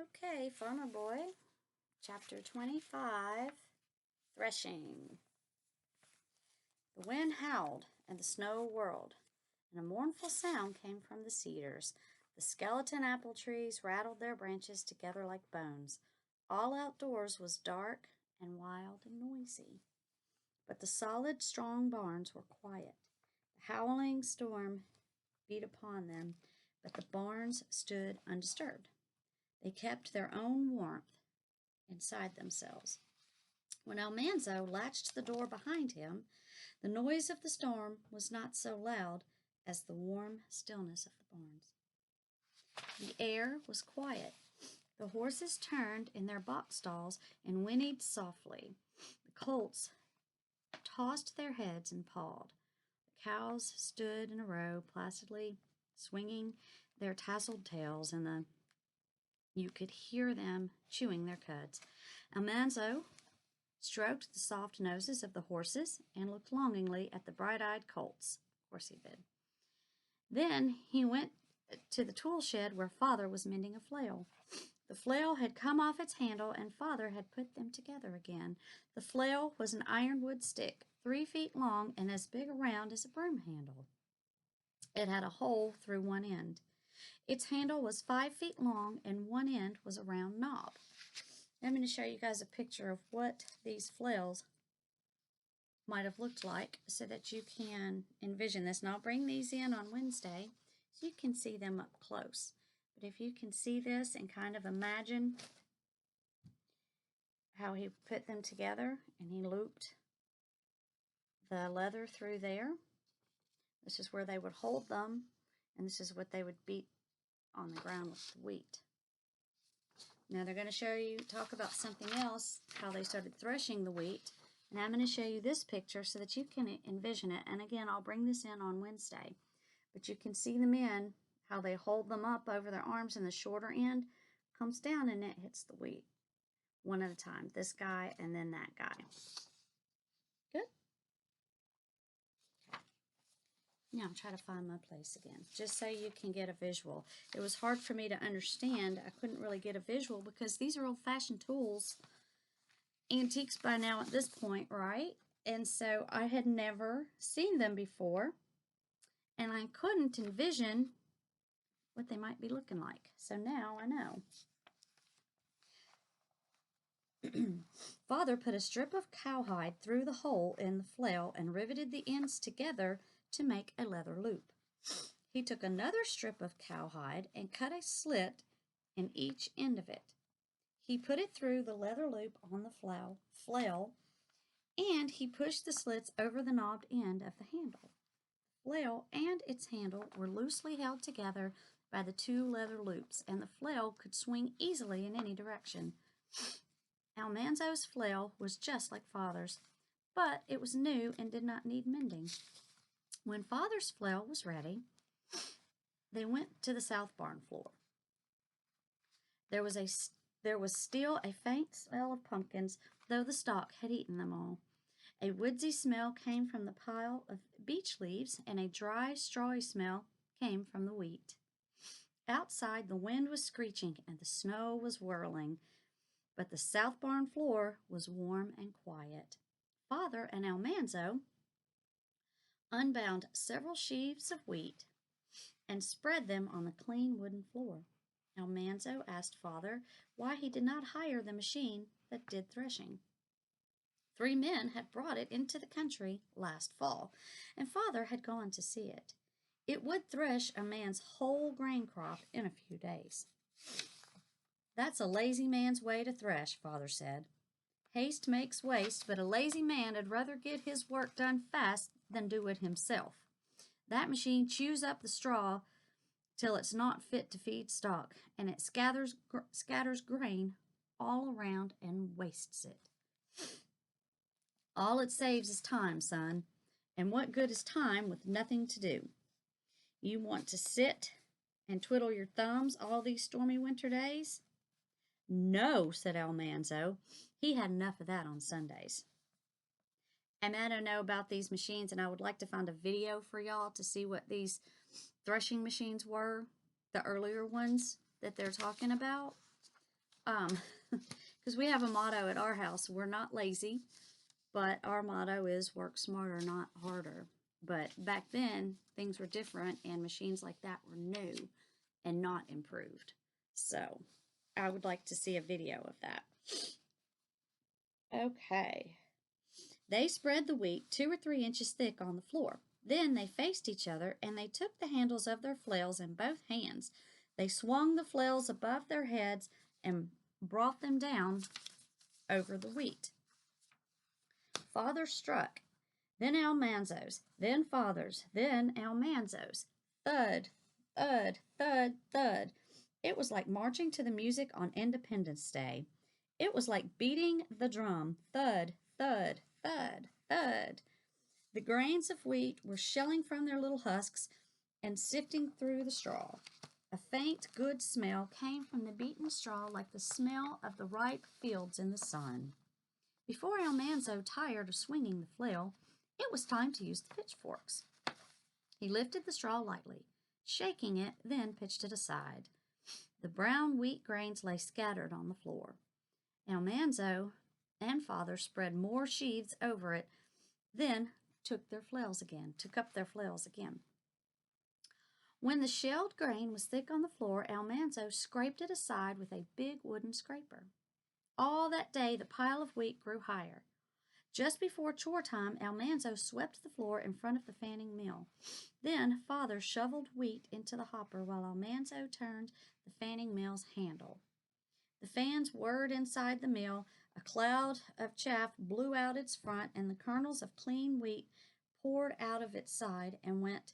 Okay, Farmer Boy, Chapter 25, Threshing. The wind howled and the snow whirled, and a mournful sound came from the cedars. The skeleton apple trees rattled their branches together like bones. All outdoors was dark and wild and noisy, but the solid, strong barns were quiet. The howling storm beat upon them, but the barns stood undisturbed. They kept their own warmth inside themselves. When Almanzo latched the door behind him, the noise of the storm was not so loud as the warm stillness of the barns. The air was quiet. The horses turned in their box stalls and whinnied softly. The colts tossed their heads and pawed. The cows stood in a row, placidly swinging their tasseled tails, and you could hear them chewing their cuds. Almanzo stroked the soft noses of the horses and looked longingly at the bright-eyed colts. Of course he did. Then he went to the tool shed where Father was mending a flail. The flail had come off its handle, and Father had put them together again. The flail was an ironwood stick, 3 feet long and as big around as a broom handle. It had a hole through one end. Its handle was 5 feet long, and one end was a round knob. I'm going to show you guys a picture of what these flails might have looked like so that you can envision this. And I'll bring these in on Wednesday so you can see them up close. But if you can see this and kind of imagine how he put them together and he looped the leather through there. This is where they would hold them, and this is what they would beat on the ground with the wheat. Now they're going to talk about something else, how they started threshing the wheat. And I'm going to show you this picture so that you can envision it. And again, I'll bring this in on Wednesday. But you can see the men, how they hold them up over their arms, and the shorter end comes down and it hits the wheat. One at a time. This guy and then that guy. Good? Now I'm trying to find my place again, just so you can get a visual. It was hard for me to understand. I couldn't really get a visual because these are old-fashioned tools, antiques by now at this point, right? And so I had never seen them before, and I couldn't envision what they might be looking like. So now I know. Father put a strip of cowhide through the hole in the flail and riveted the ends together to make a leather loop. He took another strip of cowhide and cut a slit in each end of it. He put it through the leather loop on the flail, and he pushed the slits over the knobbed end of the handle. The flail and its handle were loosely held together by the 2 leather loops, and the flail could swing easily in any direction. Almanzo's flail was just like Father's, but it was new and did not need mending. When Father's flail was ready, they went to the south barn floor. There was still a faint smell of pumpkins, though the stalk had eaten them all. A woodsy smell came from the pile of beech leaves, and a dry, strawy smell came from the wheat. Outside, the wind was screeching and the snow was whirling, but the south barn floor was warm and quiet. Father and Almanzo unbound several sheaves of wheat and spread them on the clean wooden floor. Almanzo asked Father why he did not hire the machine that did threshing. 3 men had brought it into the country last fall, and Father had gone to see it. It would thresh a man's whole grain crop in a few days. That's a lazy man's way to thresh, Father said. Haste makes waste, but a lazy man would rather get his work done fast than do it himself. That machine chews up the straw till it's not fit to feed stock, and it scatters grain all around and wastes it. All it saves is time, son, and what good is time with nothing to do? You want to sit and twiddle your thumbs all these stormy winter days? No, said Almanzo. He had enough of that on Sundays. And I don't know about these machines, and I would like to find a video for y'all to see what these threshing machines were, the earlier ones that they're talking about. because we have a motto at our house. We're not lazy, but our motto is work smarter, not harder. But back then, things were different, and machines like that were new and not improved. So I would like to see a video of that. Okay. They spread the wheat 2 or 3 inches thick on the floor. Then they faced each other, and they took the handles of their flails in both hands. They swung the flails above their heads and brought them down over the wheat. Father struck, then Almanzo's, then Father's, then Almanzo's. Thud, thud, thud, thud. It was like marching to the music on Independence Day. It was like beating the drum. Thud, thud, thud, thud. The grains of wheat were shelling from their little husks and sifting through the straw. A faint, good smell came from the beaten straw like the smell of the ripe fields in the sun. Before Almanzo tired of swinging the flail, it was time to use the pitchforks. He lifted the straw lightly, shaking it, then pitched it aside. The brown wheat grains lay scattered on the floor. Almanzo and Father spread more sheaves over it, then took up their flails again. When the shelled grain was thick on the floor, Almanzo scraped it aside with a big wooden scraper. All that day the pile of wheat grew higher. Just before chore time, Almanzo swept the floor in front of the fanning mill. Then Father shoveled wheat into the hopper while Almanzo turned the fanning mill's handle. The fans whirred inside the mill, a cloud of chaff blew out its front, and the kernels of clean wheat poured out of its side and went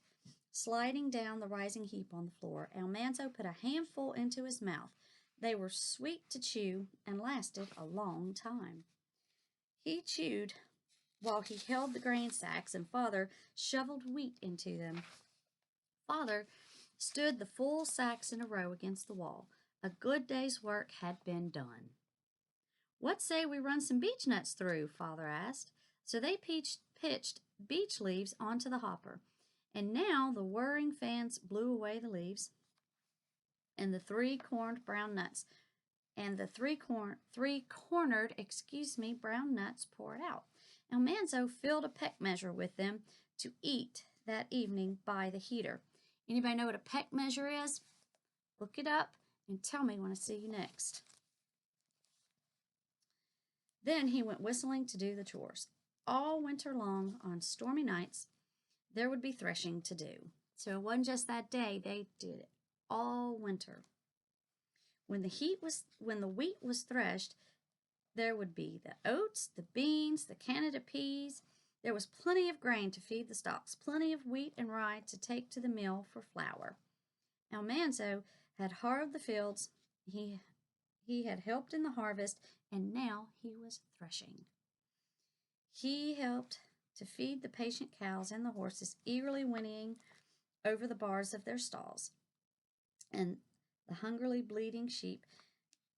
sliding down the rising heap on the floor. Almanzo put a handful into his mouth. They were sweet to chew and lasted a long time. He chewed while he held the grain sacks, and Father shoveled wheat into them. Father stood the full sacks in a row against the wall. A good day's work had been done. "What say we run some beech nuts through?" Father asked. So they pitched beech leaves onto the hopper. And now the whirring fans blew away the leaves, and the three-cornered brown nuts brown nuts poured out. Almanzo filled a peck measure with them to eat that evening by the heater. Anybody know what a peck measure is? Look it up and tell me when I see you next. Then he went whistling to do the chores. All winter long, on stormy nights, there would be threshing to do. So it wasn't just that day, they did it all winter. When the wheat was threshed, there would be the oats, the beans, the Canada peas. There was plenty of grain to feed the stocks, plenty of wheat and rye to take to the mill for flour. Almanzo had harrowed the fields, he had helped in the harvest, and now he was threshing. He helped to feed the patient cows and the horses, eagerly whinnying over the bars of their stalls, and the hungrily bleating sheep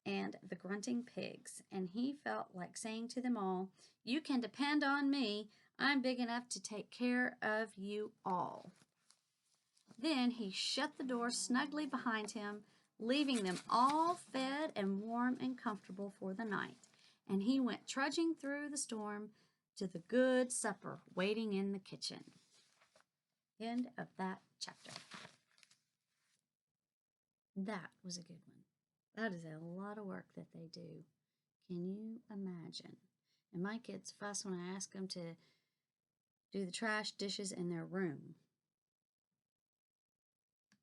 and the grunting pigs. And he felt like saying to them all, "You can depend on me. I'm big enough to take care of you all." Then he shut the door snugly behind him, leaving them all fed and warm and comfortable for the night. And he went trudging through the storm to the good supper waiting in the kitchen. End of that chapter. That was a good one. That is a lot of work that they do. Can you imagine? And my kids fuss when I ask them to do the trash dishes in their room.